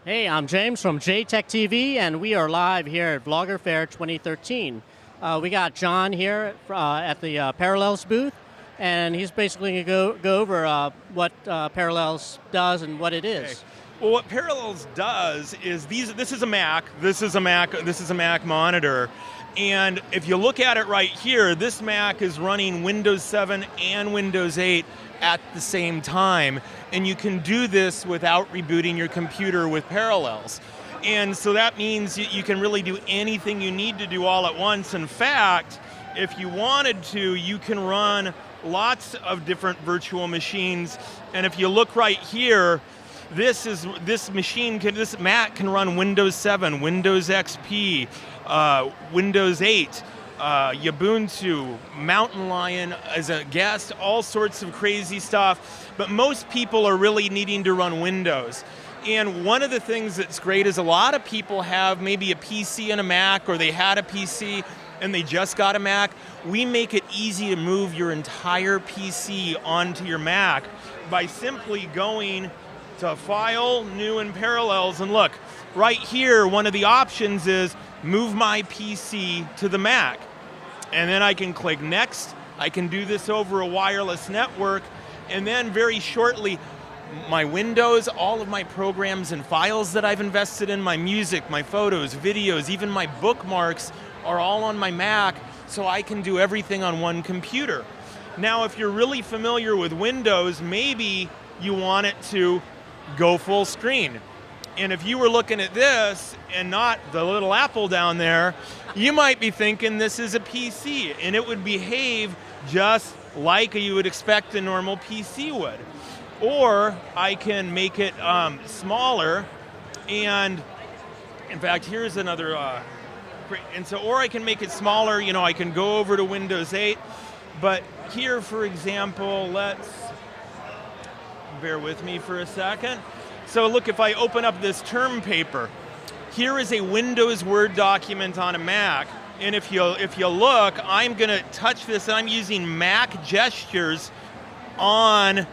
Hey, I'm James from JTech TV, and we are live here at VloggerFair 2013. We got John here at the Parallels booth, and he's basically going to go over what Parallels does and what it is. Okay. Well, what Parallels does is this is a Mac, this is a Mac monitor, and if you look at it right here, this Mac is running Windows 7 and Windows 8 at the same time, and you can do this without rebooting your computer with Parallels. And so that means you can really do anything you need to do all at once. In fact, if you wanted to, you can run lots of different virtual machines. And if you look right here, this Mac can run Windows 7, Windows XP, Windows 8, Ubuntu, Mountain Lion as a guest, all sorts of crazy stuff. But most people are really needing to run Windows. And one of the things that's great is a lot of people have maybe a PC and a Mac, or they had a PC and they just got a Mac. We make it easy to move your entire PC onto your Mac by simply going to File, New, and Parallels. And look, right here, one of the options is move my PC to the Mac. And then I can click Next. I can do this over a wireless network. And then very shortly, my Windows, all of my programs and files that I've invested in, my music, my photos, videos, even my bookmarks are all on my Mac, so I can do everything on one computer. Now, if you're really familiar with Windows, maybe you want it to go full screen. And if you were looking at this and not the little apple down there, you might be thinking this is a PC, and it would behave just like you would expect a normal PC would. Or I can make it smaller, and in fact, here's another, or I can make it smaller, I can go over to Windows 8, but here, for example, let's, bear with me for a second. So look, if I open up this term paper, here is a Windows Word document on a Mac, and if you look, I'm gonna touch this, and I'm using Mac gestures on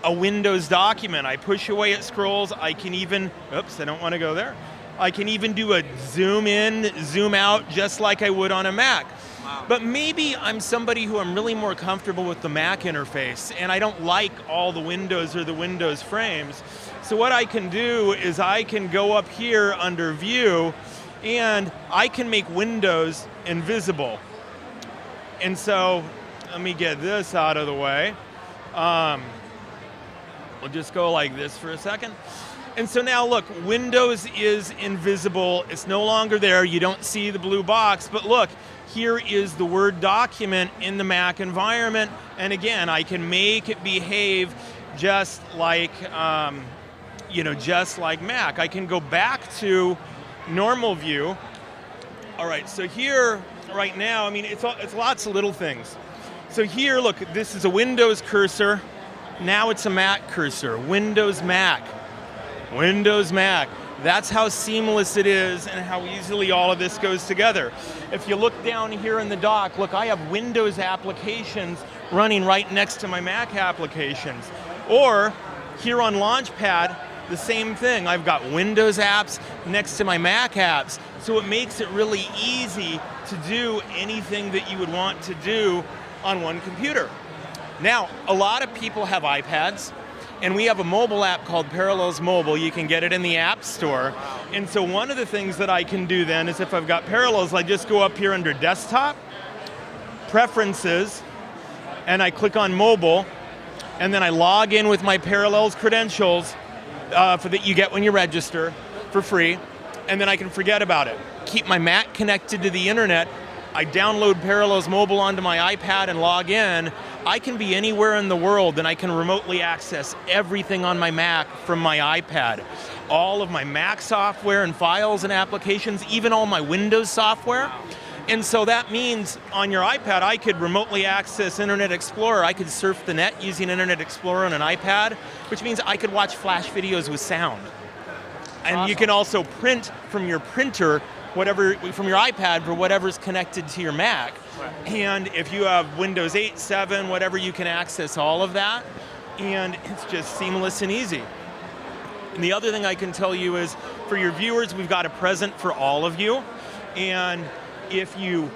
a Windows document. I push away, it scrolls. I can even, oops, I don't want to go there. I can even do a zoom in, zoom out, just like I would on a Mac. Wow. But maybe I'm somebody who I'm really more comfortable with the Mac interface, and I don't like all the windows or the Windows frames. So what I can do is I can go up here under View, and I can make Windows invisible. And so, let me get this out of the way. We'll just go like this for a second. And so now look, Windows is invisible. It's no longer there. You don't see the blue box. But look, here is the Word document in the Mac environment. And again, I can make it behave just like, just like Mac. I can go back to normal view. All right, so here, right now, it's lots of little things. So here, look, this is a Windows cursor. Now it's a Mac cursor, Windows Mac, Windows Mac. That's how seamless it is and how easily all of this goes together. If you look down here in the dock, look, I have Windows applications running right next to my Mac applications. Or here on Launchpad, the same thing. I've got Windows apps next to my Mac apps. So it makes it really easy to do anything that you would want to do on one computer. Now, a lot of people have iPads, and we have a mobile app called Parallels Mobile. You can get it in the App Store. And so one of the things that I can do then is if I've got Parallels, I just go up here under Desktop, Preferences, and I click on Mobile, and then I log in with my Parallels credentials that you get when you register for free, and then I can forget about it. Keep my Mac connected to the internet. I download Parallels Mobile onto my iPad and log in. I can be anywhere in the world and I can remotely access everything on my Mac from my iPad. All of my Mac software and files and applications, even all my Windows software. And so that means on your iPad, I could remotely access Internet Explorer. I could surf the net using Internet Explorer on an iPad, which means I could watch Flash videos with sound. And awesome. You can also print from your printer from your iPad for whatever's connected to your Mac. Right. And if you have Windows 8, 7, whatever, you can access all of that. And it's just seamless and easy. And the other thing I can tell you is, for your viewers, we've got a present for all of you. And if you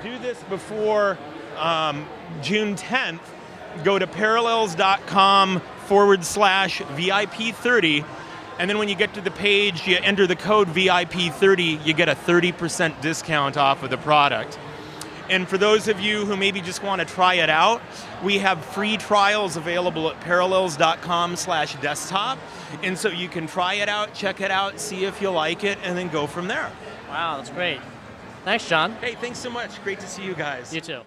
do this before June 10th, go to parallels.com/VIP30. And then when you get to the page, you enter the code VIP30, you get a 30% discount off of the product. And for those of you who maybe just want to try it out, we have free trials available at parallels.com/desktop. And so you can try it out, check it out, see if you like it, and then go from there. Wow, that's great. Thanks, John. Hey, thanks so much. Great to see you guys. You too.